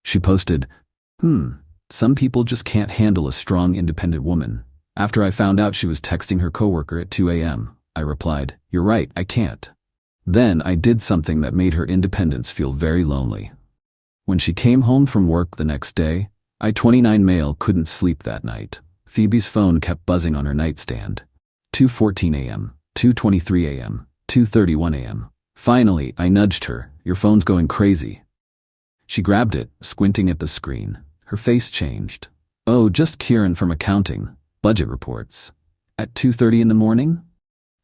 She posted, some people just can't handle a strong, independent woman. After I found out she was texting her coworker at 2 a.m., I replied, "You're right, I can't." Then I did something that made her independence feel very lonely. When she came home from work the next day, I, 29 male, couldn't sleep that night. Phoebe's phone kept buzzing on her nightstand. 2:14 a.m., 2:23 a.m., 2:31 a.m. Finally, I nudged her. "Your phone's going crazy." She grabbed it, squinting at the screen. Her face changed. "Oh, just Kieran from accounting. Budget reports. At 2:30 in the morning?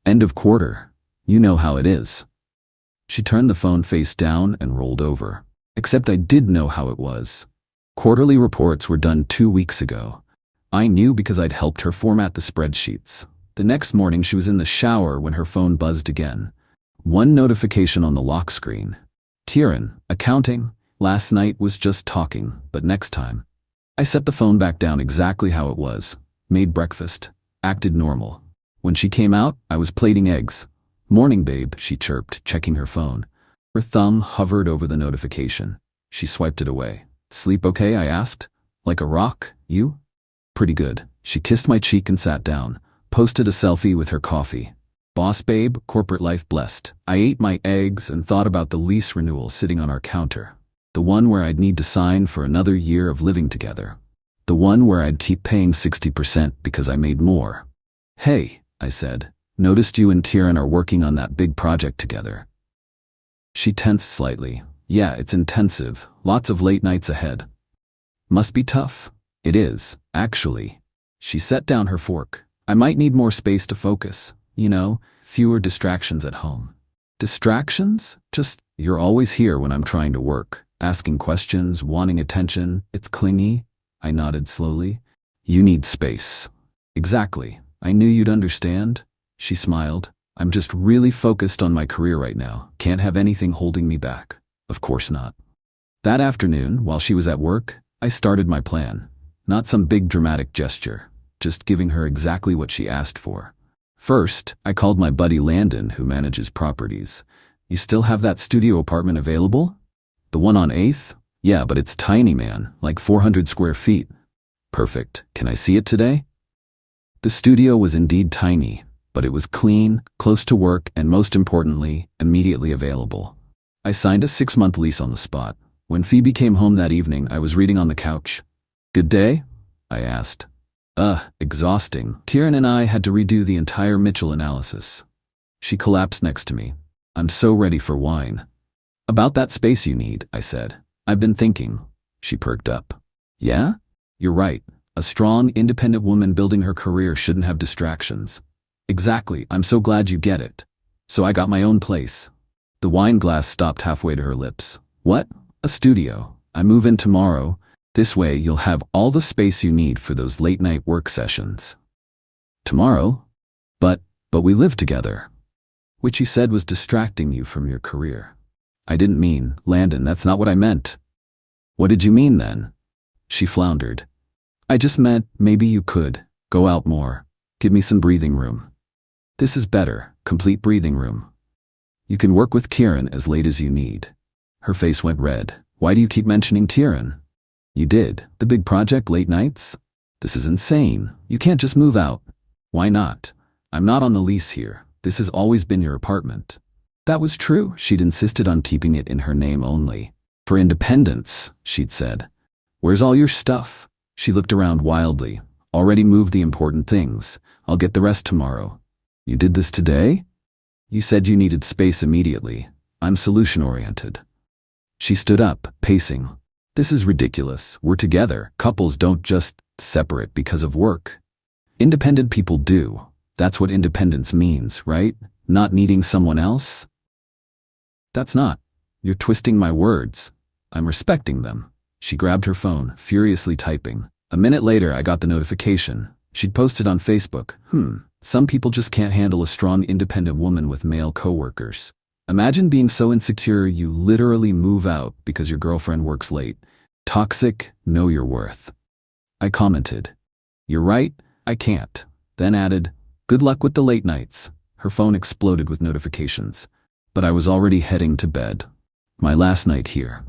End of quarter. You know how it is." She turned the phone face down and rolled over. Except I did know how it was. Quarterly reports were done 2 weeks ago. I knew because I'd helped her format the spreadsheets. The next morning she was in the shower when her phone buzzed again. One notification on the lock screen. "Kieran, accounting. Last night was just talking, but next time." I set the phone back down exactly how it was. Made breakfast. Acted normal. When she came out, I was plating eggs. "Morning, babe," she chirped, checking her phone. Her thumb hovered over the notification. She swiped it away. "Sleep okay?" I asked. "Like a rock. You?" "Pretty good." She kissed my cheek and sat down. Posted a selfie with her coffee. "Boss babe, corporate life blessed." I ate my eggs and thought about the lease renewal sitting on our counter. The one where I'd need to sign for another year of living together. The one where I'd keep paying 60% because I made more. "Hey," I said, "noticed you and Kieran are working on that big project together." She tensed slightly. "Yeah, it's intensive. Lots of late nights ahead." "Must be tough." "It is, actually." She set down her fork. "I might need more space to focus. You know, fewer distractions at home." "Distractions? Just, you're always here when I'm trying to work, asking questions, wanting attention. It's clingy." I nodded slowly. "You need space." "Exactly. I knew you'd understand." She smiled. "I'm just really focused on my career right now. Can't have anything holding me back." "Of course not." That afternoon, while she was at work, I started my plan. Not some big dramatic gesture, just giving her exactly what she asked for. First, I called my buddy Landon, who manages properties. "You still have that studio apartment available?" "The one on 8th? Yeah, but it's tiny, man, like 400 square feet." "Perfect. Can I see it today?" The studio was indeed tiny, but it was clean, close to work, and most importantly, immediately available. I signed a 6-month lease on the spot. When Phoebe came home that evening, I was reading on the couch. "Good day?" I asked. Exhausting. Kieran and I had to redo the entire Mitchell analysis." She collapsed next to me. "I'm so ready for wine." "About that space you need," I said. "I've been thinking." She perked up. "Yeah? You're right. A strong, independent woman building her career shouldn't have distractions." "Exactly. I'm so glad you get it." "So I got my own place." The wine glass stopped halfway to her lips. "What? A studio. I move in tomorrow. This way you'll have all the space you need for those late-night work sessions." "Tomorrow? But we live together." "Which you said was distracting you from your career." "I didn't mean, Landon, that's not what I meant." "What did you mean then?" She floundered. "I just meant maybe you could go out more. Give me some breathing room." "This is better, complete breathing room." "You can work with Kieran as late as you need." Her face went red. "Why do you keep mentioning Kieran?" "You did. The big project, late nights? This is insane. You can't just move out." "Why not? I'm not on the lease here. This has always been your apartment." That was true. She'd insisted on keeping it in her name only. "For independence," she'd said. "Where's all your stuff?" She looked around wildly. "Already moved the important things. I'll get the rest tomorrow." "You did this today?" "You said you needed space immediately. I'm solution-oriented." She stood up, pacing. "This is ridiculous. We're together. Couples don't just separate because of work. Independent people do. That's what independence means, right? Not needing someone else?" "That's not. You're twisting my words. I'm respecting them." She grabbed her phone, furiously typing. A minute later, I got the notification. She'd posted on Facebook, "Some people just can't handle a strong, independent woman with male coworkers. Imagine being so insecure you literally move out because your girlfriend works late. Toxic, know your worth." I commented, "You're right, I can't." Then added, "Good luck with the late nights." Her phone exploded with notifications. But I was already heading to bed. My last night here.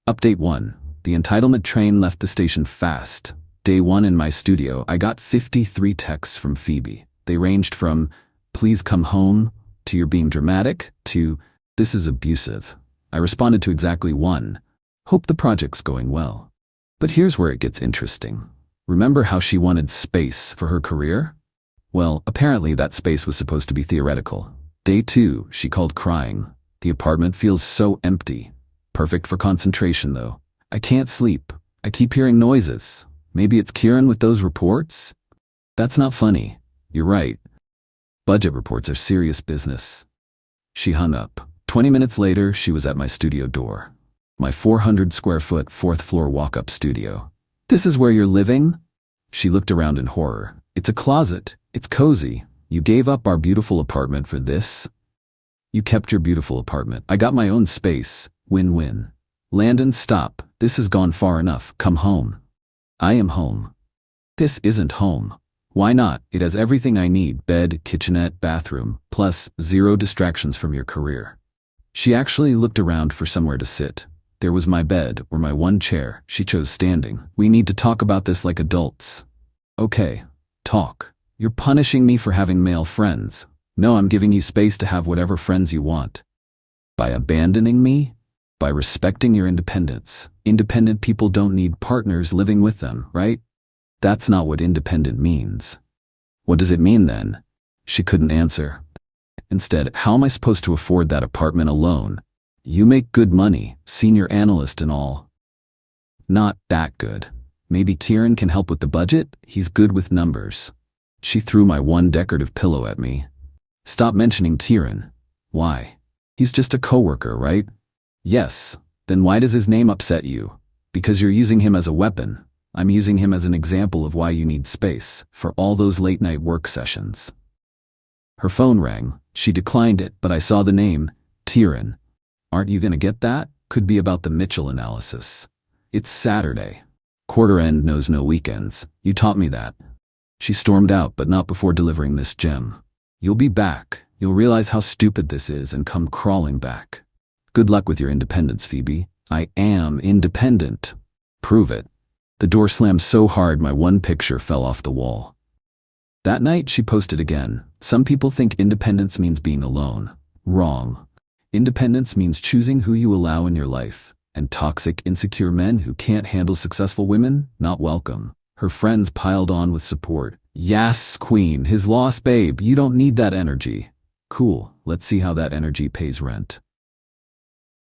Update 1. The entitlement train left the station fast. Day 1 in my studio, I got 53 texts from Phoebe. They ranged from, "Please come home," to "You're being dramatic," to "This is abusive." I responded to exactly one. "Hope the project's going well." But here's where it gets interesting. Remember how she wanted space for her career? Well, apparently that space was supposed to be theoretical. Day 2, she called crying. "The apartment feels so empty." Perfect for concentration, though. "I can't sleep. I keep hearing noises. Maybe it's Kieran with those reports?" That's not funny. You're right. Budget reports are serious business. She hung up. 20 minutes later, she was at my studio door. My 400 square foot 4th floor walk-up studio. "This is where you're living?" She looked around in horror. "It's a closet. It's cozy. You gave up our beautiful apartment for this?" "You kept your beautiful apartment. I got my own space. Win-win." "Landon, stop. This has gone far enough. Come home." "I am home." "This isn't home." "Why not? It has everything I need: bed, kitchenette, bathroom, plus 0 distractions from your career." She actually looked around for somewhere to sit. There was my bed, or my one chair. She chose standing. "We need to talk about this like adults." "Okay, talk." "You're punishing me for having male friends." "No, I'm giving you space to have whatever friends you want." "By abandoning me?" "By respecting your independence. Independent people don't need partners living with them, right?" "That's not what independent means." "What does it mean then?" She couldn't answer. Instead, "How am I supposed to afford that apartment alone? You make good money, senior analyst and all." "Not that good. Maybe Kieran can help with the budget? He's good with numbers." She threw my one decorative pillow at me. "Stop mentioning Kieran." "Why? He's just a coworker, right?" "Yes. Then why does his name upset you?" "Because you're using him as a weapon." "I'm using him as an example of why you need space, for all those late-night work sessions." Her phone rang. She declined it, but I saw the name, Kieran. "Aren't you gonna get that?" Could be about the Mitchell analysis. "It's Saturday. Quarter end knows no weekends. You taught me that." She stormed out, but not before delivering this gem. "You'll be back. You'll realize how stupid this is and come crawling back." "Good luck with your independence, Phoebe." "I am independent." "Prove it." The door slammed so hard my one picture fell off the wall. That night she posted again. "Some people think independence means being alone. Wrong. Independence means choosing who you allow in your life. And toxic, insecure men who can't handle successful women, not welcome." Her friends piled on with support. "Yes, queen, his lost babe, you don't need that energy." "Cool, let's see how that energy pays rent."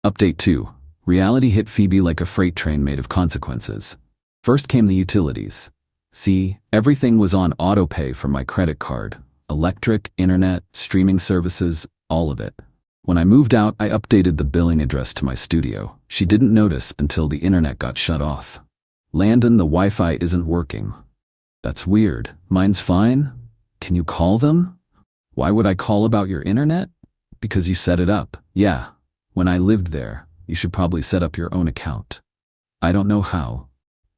Update 2. Reality hit Phoebe like a freight train made of consequences. First came the utilities. See, everything was on auto-pay from my credit card. Electric, internet, streaming services, all of it. When I moved out, I updated the billing address to my studio. She didn't notice until the internet got shut off. "Landon, the Wi-Fi isn't working." "That's weird. Mine's fine." "Can you call them?" "Why would I call about your internet?" "Because you set it up." "Yeah. When I lived there, you should probably set up your own account." "I don't know how."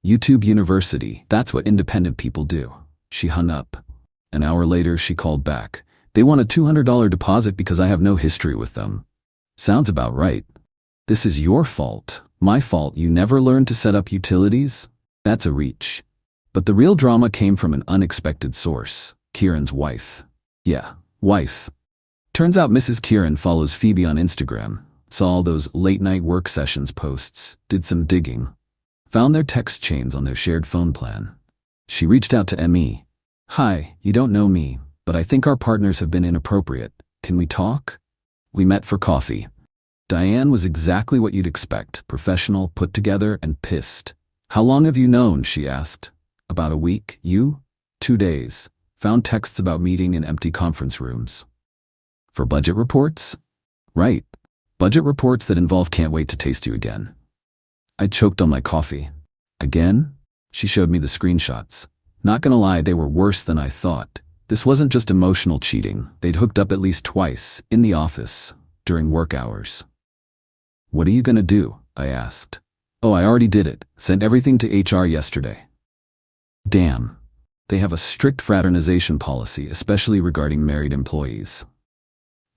"YouTube University, that's what independent people do." She hung up. An hour later, she called back. "They want a $200 deposit because I have no history with them." "Sounds about right." "This is your fault." "My fault you never learned to set up utilities?" That's a reach. But the real drama came from an unexpected source. Kieran's wife. Yeah, wife. Turns out Mrs. Kieran follows Phoebe on Instagram, saw all those late-night work sessions posts, did some digging, found their text chains on their shared phone plan. She reached out to ME. "Hi, you don't know me, but I think our partners have been inappropriate. Can we talk?" We met for coffee. Diane was exactly what you'd expect, professional, put together, and pissed. "How long have you known?" she asked. "About a week. You?" 2 days. Found texts about meeting in empty conference rooms. "For budget reports?" "Right. Budget reports that involve can't wait to taste you again." I choked on my coffee. "Again?" She showed me the screenshots. Not gonna lie, they were worse than I thought. This wasn't just emotional cheating. They'd hooked up at least twice, in the office, during work hours. "What are you gonna do?" I asked. "Oh, I already did it. Sent everything to HR yesterday." Damn. They have a strict fraternization policy, especially regarding married employees.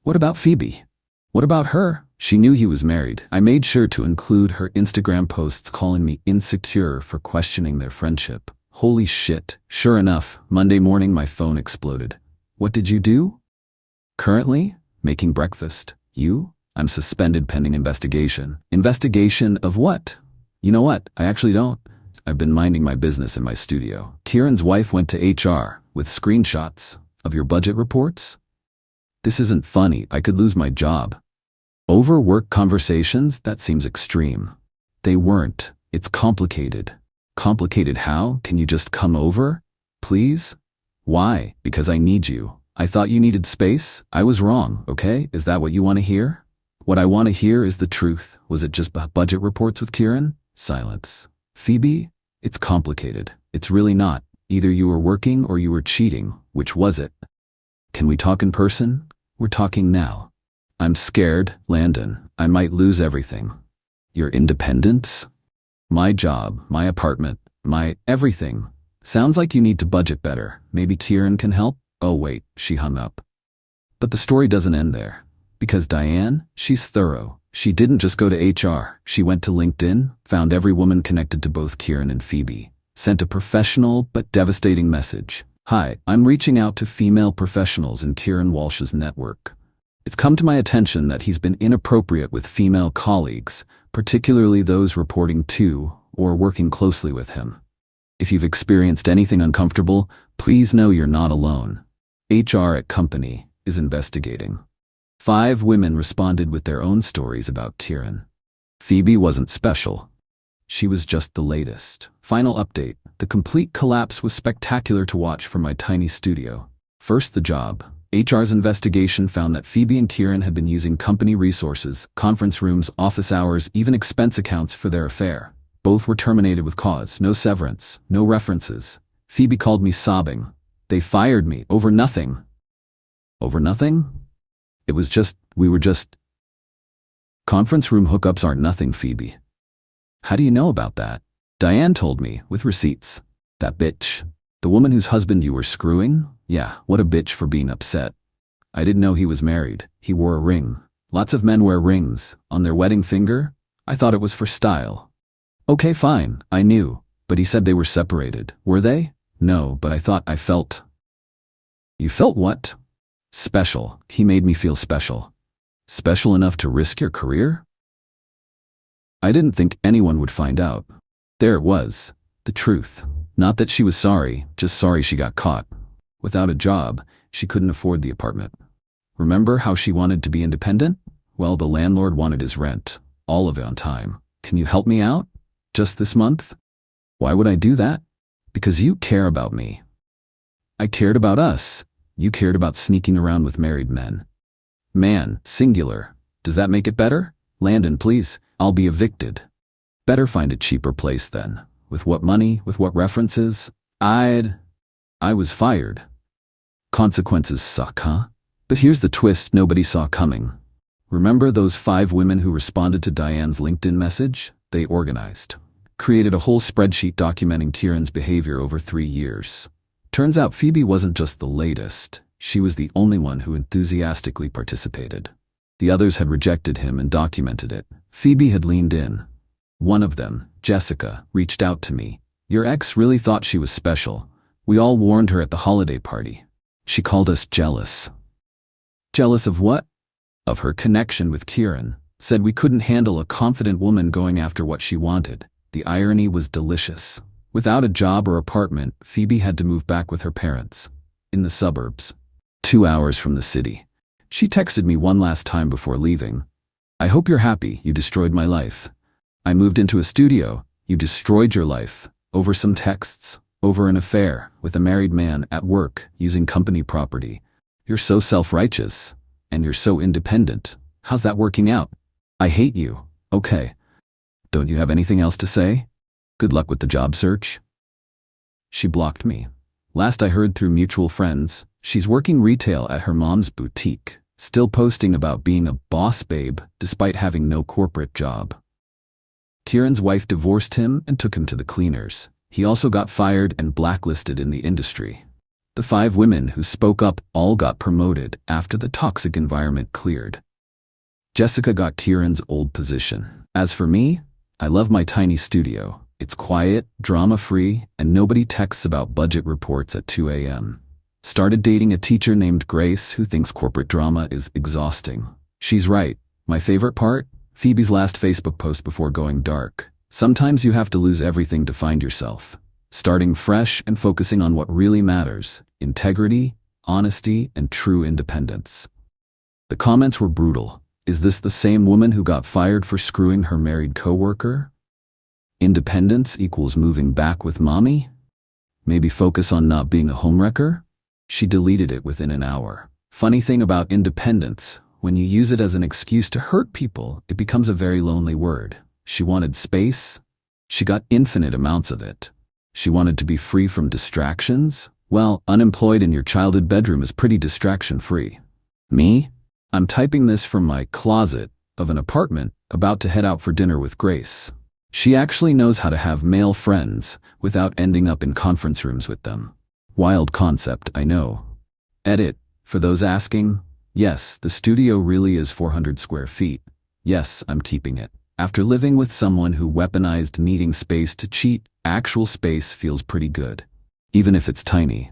What about Phoebe? What about her? She knew he was married. I made sure to include her Instagram posts calling me insecure for questioning their friendship. Holy shit. Sure enough, Monday morning my phone exploded. What did you do? Currently? Making breakfast. You? I'm suspended pending investigation. Investigation of what? You know what? I actually don't. I've been minding my business in my studio. Kieran's wife went to HR with screenshots of your budget reports? This isn't funny. I could lose my job. Over work conversations? That seems extreme. They weren't. It's complicated. Complicated how? Can you just come over? Please? Why? Because I need you. I thought you needed space? I was wrong, okay? Is that what you want to hear? What I want to hear is the truth. Was it just budget reports with Kieran? Silence. Phoebe? It's complicated. It's really not. Either you were working or you were cheating. Which was it? Can we talk in person? We're talking now. I'm scared, Landon. I might lose everything. Your independence? My job, my apartment, my everything. Sounds like you need to budget better. Maybe Kieran can help? Oh wait, she hung up. But the story doesn't end there. Because Diane, she's thorough. She didn't just go to HR. She went to LinkedIn, found every woman connected to both Kieran and Phoebe, sent a professional but devastating message. Hi, I'm reaching out to female professionals in Kieran Walsh's network. It's come to my attention that he's been inappropriate with female colleagues, particularly those reporting to or working closely with him. If you've experienced anything uncomfortable, please know you're not alone. HR at company is investigating. 5 women responded with their own stories about Kieran. Phoebe wasn't special. She was just the latest. Final update. The complete collapse was spectacular to watch from my tiny studio. First, the job. HR's investigation found that Phoebe and Kieran had been using company resources, conference rooms, office hours, even expense accounts for their affair. Both were terminated with cause, no severance, no references. Phoebe called me sobbing. They fired me over nothing. Over nothing? It was just, we were just... Conference room hookups aren't nothing, Phoebe. How do you know about that? Diane told me, with receipts. That bitch. The woman whose husband you were screwing? Yeah, what a bitch for being upset. I didn't know he was married. He wore a ring. Lots of men wear rings. On their wedding finger? I thought it was for style. Okay, fine, I knew. But he said they were separated. Were they? No, but I felt... You felt what? Special. He made me feel special. Special enough to risk your career? I didn't think anyone would find out. There it was. The truth. Not that she was sorry, just sorry she got caught. Without a job, she couldn't afford the apartment. Remember how she wanted to be independent? Well, the landlord wanted his rent. All of it on time. Can you help me out? Just this month? Why would I do that? Because you care about me. I cared about us. You cared about sneaking around with married men. Man, singular. Does that make it better? Landon, please. I'll be evicted. Better find a cheaper place then. With what money? With what references? I was fired. Consequences suck, huh? But here's the twist nobody saw coming. Remember those 5 women who responded to Diane's LinkedIn message? They organized. Created a whole spreadsheet documenting Kieran's behavior over 3 years. Turns out Phoebe wasn't just the latest. She was the only one who enthusiastically participated. The others had rejected him and documented it. Phoebe had leaned in. One of them, Jessica, reached out to me. Your ex really thought she was special. We all warned her at the holiday party. She called us jealous. Jealous of what? Of her connection with Kieran. Said we couldn't handle a confident woman going after what she wanted. The irony was delicious. Without a job or apartment, Phoebe had to move back with her parents. In the suburbs. 2 hours from the city. She texted me one last time before leaving. I hope you're happy. You destroyed my life. I moved into a studio. You destroyed your life. Over some texts. Over an affair with a married man at work using company property. You're so self-righteous. And you're so independent. How's that working out? I hate you. Okay. Don't you have anything else to say? Good luck with the job search. She blocked me. Last I heard through mutual friends, she's working retail at her mom's boutique, still posting about being a boss babe despite having no corporate job. Kieran's wife divorced him and took him to the cleaners. He also got fired and blacklisted in the industry. The 5 women who spoke up all got promoted after the toxic environment cleared. Jessica got Kieran's old position. As for me, I love my tiny studio. It's quiet, drama-free, and nobody texts about budget reports at 2 a.m. Started dating a teacher named Grace who thinks corporate drama is exhausting. She's right. My favorite part? Phoebe's last Facebook post before going dark. Sometimes you have to lose everything to find yourself. Starting fresh and focusing on what really matters: integrity, honesty, and true independence. The comments were brutal. Is this the same woman who got fired for screwing her married coworker? Independence equals moving back with mommy? Maybe focus on not being a homewrecker? She deleted it within an hour. Funny thing about independence, when you use it as an excuse to hurt people, it becomes a very lonely word. She wanted space. She got infinite amounts of it. She wanted to be free from distractions. Well, unemployed in your childhood bedroom is pretty distraction-free. Me? I'm typing this from my closet of an apartment, about to head out for dinner with Grace. She actually knows how to have male friends without ending up in conference rooms with them. Wild concept, I know. Edit, for those asking, yes, the studio really is 400 square feet. Yes, I'm keeping it. After living with someone who weaponized needing space to cheat, actual space feels pretty good. Even if it's tiny.